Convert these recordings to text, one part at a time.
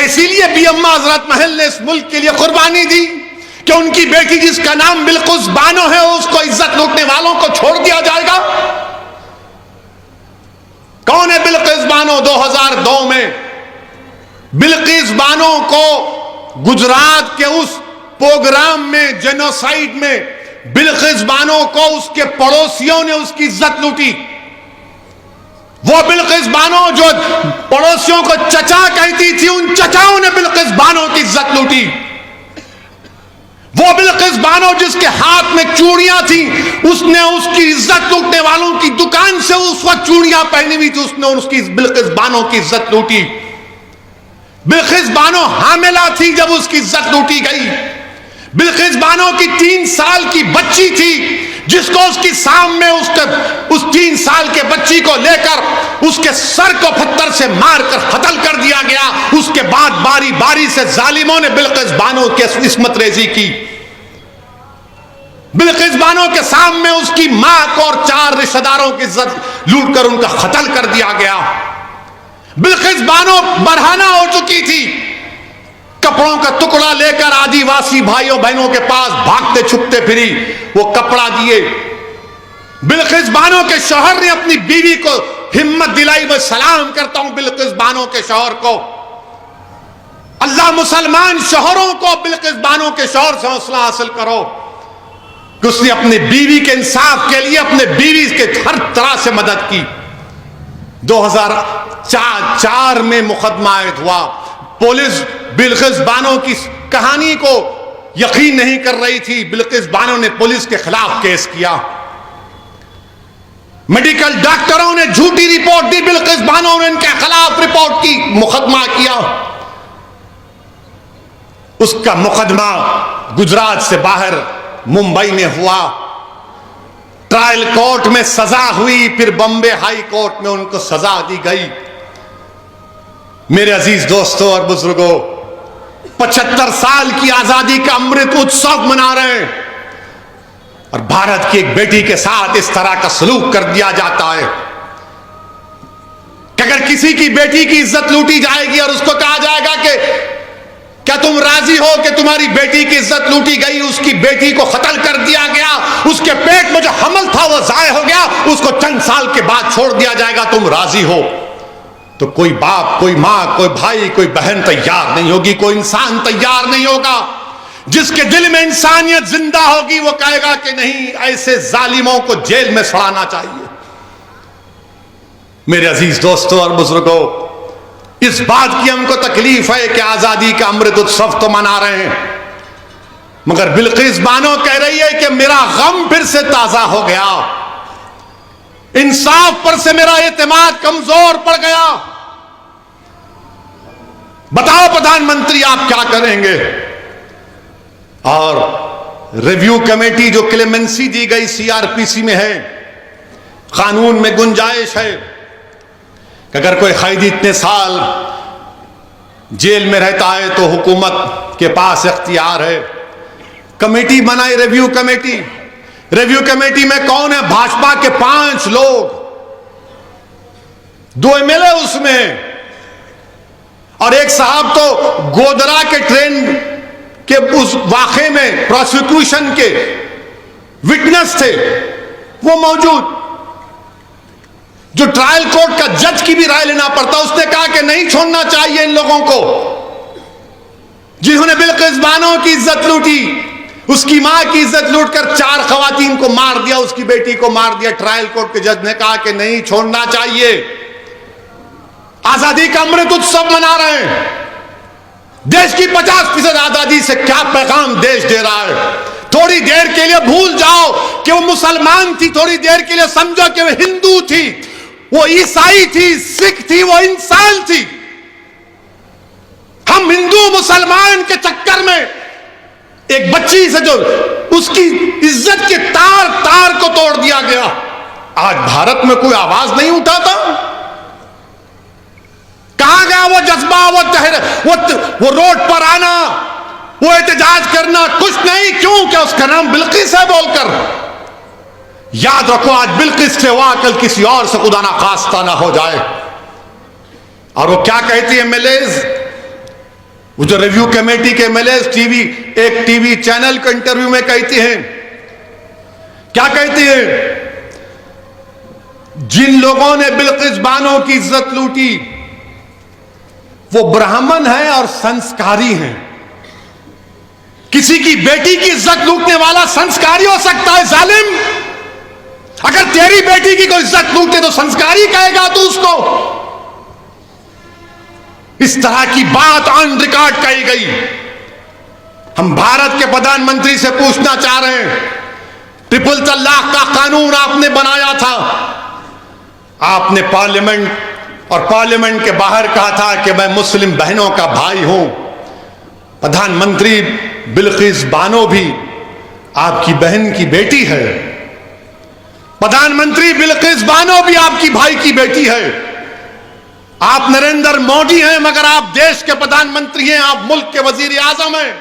इसीलिए भी अम्मा हजरत महल ने इस मुल्क के लिए कुर्बानी दी कि उनकी बेटी जिसका नाम बिल्किस बानो है उसको इज्जत लूटने वालों को छोड़ दिया जाएगा। कौन है बिल्किस बानो? 2002 में बिल्किस बानो को गुजरात के उस प्रोग्राम में, जेनोसाइड में, बिल्किस बानो को उसके पड़ोसियों ने उसकी इज्जत लूटी। वो बिल्किस बानो जो पड़ोसियों को चचा कहती थी, उन चचाओं ने बिल्किस बानो की इज्जत लूटी। वो बिल्किस बानो जिसके हाथ में चूड़ियां थी, उसने उसकी इज्जत लूटने वालों की दुकान से उस वक्त चूड़ियां पहनी हुई थी, उसने उसकी बिल्किस बानो की इज्जत लूटी। बिल्किस बानो हामिला थी जब उसकी इज्जत लूटी गई। बिल्किस बानो की 3 साल की बच्ची थी जिसको उसकी सामने उस 3 साल के बच्ची को लेकर उसके सर को पत्थर से मारकर कत्ल कर दिया गया। उसके बाद बारी बारी से जालिमों ने बिल्किस बानो की इस्मत रेजी की। बिल्किस बानो के सामने उसकी मां को और 4 रिश्तेदारों की इज्जत लूट कर उनका कत्ल कर दिया गया। बिल्किस बानो बरहाना हो चुकी थी, कपड़ों का टुकड़ा लेकर आदिवासी भाइयों बहनों के पास भागते छुपते फिरी, वो कपड़ा दिए। बिल्किस बानो के शौहर ने अपनी बीवी को हिम्मत दिलाई। मैं सलाम करता हूं बिल्किस बानो के शौहर को। अल्लाह मुसलमान शौहरों को बिल्किस बानो के शौहर से हौसला हासिल करो कि उसने अपनी बीवी के इंसाफ के लिए अपने बीवी के हर तरह से मदद की। 2004 में मुकदमा आयद हुआ। पुलिस बिल्किस बानो की कहानी को यकीन नहीं कर रही थी। बिल्किस बानो ने पुलिस के खिलाफ केस किया। मेडिकल डॉक्टरों ने झूठी रिपोर्ट दी, बिल्किस बानो ने इनके खिलाफ रिपोर्ट की, मुकदमा किया। उसका मुकदमा गुजरात से बाहर मुंबई में हुआ। ट्रायल कोर्ट में सजा हुई, फिर बॉम्बे हाई कोर्ट में उनको सजा दी गई। मेरे अजीज दोस्तों और बुजुर्गों, 75 साल की आजादी का अमृत उत्सव मना रहे हैं और भारत की एक बेटी के साथ इस तरह का सलूक कर दिया जाता है कि अगर किसी की बेटी की इज्जत लूटी जाएगी और उसको कहा जाएगा कि क्या तुम राजी हो कि तुम्हारी बेटी की इज्जत लूटी गई, उसकी बेटी को कत्ल कर दिया गया, उसके पेट में जो हमल था वो जाया हो गया, उसको चंद साल के बाद छोड़ दिया जाएगा, तुम राजी हो? तो कोई बाप, कोई मां, कोई भाई, कोई बहन तैयार नहीं होगी, कोई इंसान तैयार नहीं होगा। जिसके दिल में इंसानियत जिंदा होगी वो कहेगा कि नहीं, ऐसे जालिमों को जेल में सड़ाना चाहिए। मेरे अजीज दोस्तों और बुजुर्गों, इस बात की हमको तकलीफ है कि आजादी का अमृत उत्सव तो मना रहे हैं, मगर बिल्किस बानो कह रही है कि मेरा गम फिर से ताजा हो गया, इंसाफ पर से मेरा एतमाद कमजोर पड़ गया। बताओ प्रधानमंत्री आप क्या करेंगे? और रिव्यू कमेटी जो क्लेमेंसी दी गई सीआरपीसी में है, कानून में गुंजाइश है कि अगर कोई कैदी इतने साल जेल में रहता है तो हुकूमत के पास इख्तियार है। कमेटी बनाई, रिव्यू कमेटी। रिव्यू कमेटी में कौन है? भाजपा के 5 लोग, 2 एमएलए उसमें, और एक साहब तो गोदरा के ट्रेन के उस वाक़े में प्रोसिक्यूशन के विटनेस थे, वो मौजूद। जो ट्रायल कोर्ट का जज की भी राय लेना पड़ता, उसने कहा कि नहीं छोड़ना चाहिए इन लोगों को जिन्होंने बिल्किस बानो की इज्जत लूटी, उसकी मां की इज्जत लूटकर 4 खवातीन को मार दिया, उसकी बेटी को मार दिया। ट्रायल कोर्ट के जज ने कहा कि नहीं छोड़ना चाहिए। आजादी का अमृत उत्सव मना रहे हैं। देश की 50% आजादी से क्या पैगाम देश दे रहा है? थोड़ी देर के लिए भूल जाओ कि वो मुसलमान थी, थोड़ी देर के लिए समझो कि वो हिंदू थी, वो ईसाई थी, सिख थी, वो इंसान थी। हम हिंदू मुसलमान के चक्कर में एक बच्ची से जो उसकी इज्जत के तार तार को तोड़ दिया गया, आज भारत में कोई आवाज नहीं उठाता। कहां गया वो जज्बा, वो रोड पर आना, वो एहतजाज करना? कुछ नहीं। क्यों? क्या उसका नाम बिल्किस है बोलकर? याद रखो, आज बिल्किस से हुआ, कल किसी और से खुदा ना खास्ता ना हो जाए। और वो क्या कहती है एमएलएज वो जो रिव्यू कमेटी के एमएलए एक टीवी चैनल के इंटरव्यू में कहते हैं, क्या कहते हैं? जिन लोगों ने बिल्किस बानो की इज्जत लूटी वो ब्राह्मण हैं और संस्कारी हैं। किसी की बेटी की इज्जत लूटने वाला संस्कारी हो सकता है जालिम? अगर तेरी बेटी की कोई इज्जत लूटे तो संस्कारी कहेगा तू उसको? इस तरह की बात ऑन रिकॉर्ड कही गई। हम भारत के प्रधानमंत्री से पूछना चाह रहे हैं, ट्रिपल तलाक का कानून आपने बनाया था, आपने पार्लियामेंट और पार्लियामेंट के बाहर कहा था कि मैं मुस्लिम बहनों का भाई हूं। प्रधानमंत्री बिल्किस बानो भी आपकी बहन की बेटी है, प्रधानमंत्री बिल्किस बानो भी आपकी भाई की बेटी है। आप नरेंद्र मोदी हैं मगर आप देश के प्रधानमंत्री हैं, आप मुल्क के वजीर आजम हैं।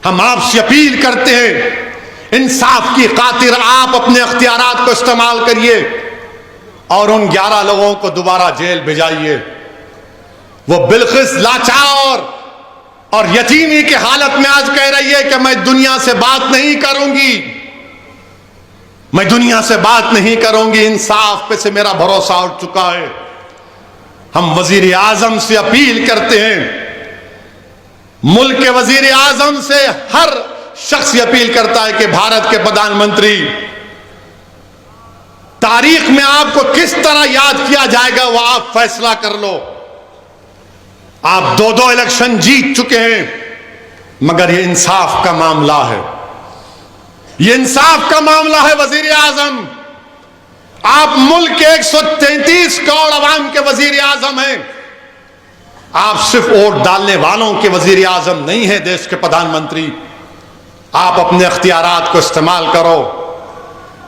हम आपसे अपील करते हैं, इंसाफ की खातिर आप अपने अख्तियारात को इस्तेमाल करिए और उन 11 लोगों को दोबारा जेल भिजाइए। वो बिल्किस लाचार और यतीमी की हालत में आज कह रही है कि मैं दुनिया से बात नहीं करूंगी, मैं दुनिया से बात नहीं करूंगी, इंसाफ पे से मेरा भरोसा उठ चुका है। हम वजीर आजम से अपील करते हैं, मुल्क के वजीर आजम से हर शख्स अपील करता है कि भारत के प्रधानमंत्री, तारीख में आपको किस तरह याद किया जाएगा वो आप फैसला कर लो। आप 2 इलेक्शन जीत चुके हैं मगर ये इंसाफ का मामला है, ये इंसाफ का मामला है। वजीर आजम, आप मुल्क के 133 करोड़ अवाम के वजीर आजम हैं, आप सिर्फ वोट डालने वालों के वजीर आजम नहीं है, देश के प्रधानमंत्री। आप अपने अख्तियारात को इस्तेमाल करो।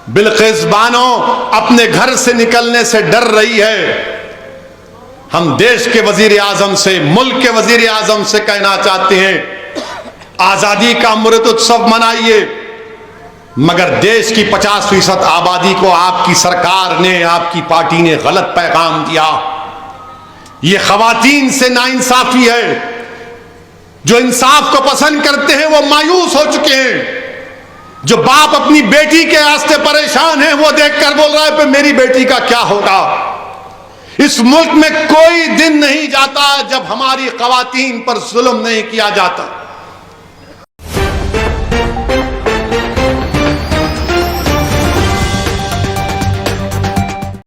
बिल्किस बानो अपने घर से निकलने से डर रही है। हम देश के वजीर आजम से, मुल्क के वजीर आजम से कहना चाहते हैं, आजादी का अमृत उत्सव मनाइए मगर देश की 50% आबादी को आपकी सरकार ने, आपकी पार्टी ने गलत पैगाम दिया। यह खवातीन से नाइंसाफी है। जो इंसाफ को पसंद करते हैं वो मायूस हो चुके हैं। जो बाप अपनी बेटी के वास्ते परेशान है वो देखकर बोल रहा है कि मेरी बेटी का क्या होगा। इस मुल्क में कोई दिन नहीं जाता जब हमारी खवातीन पर जुल्म नहीं किया जाता।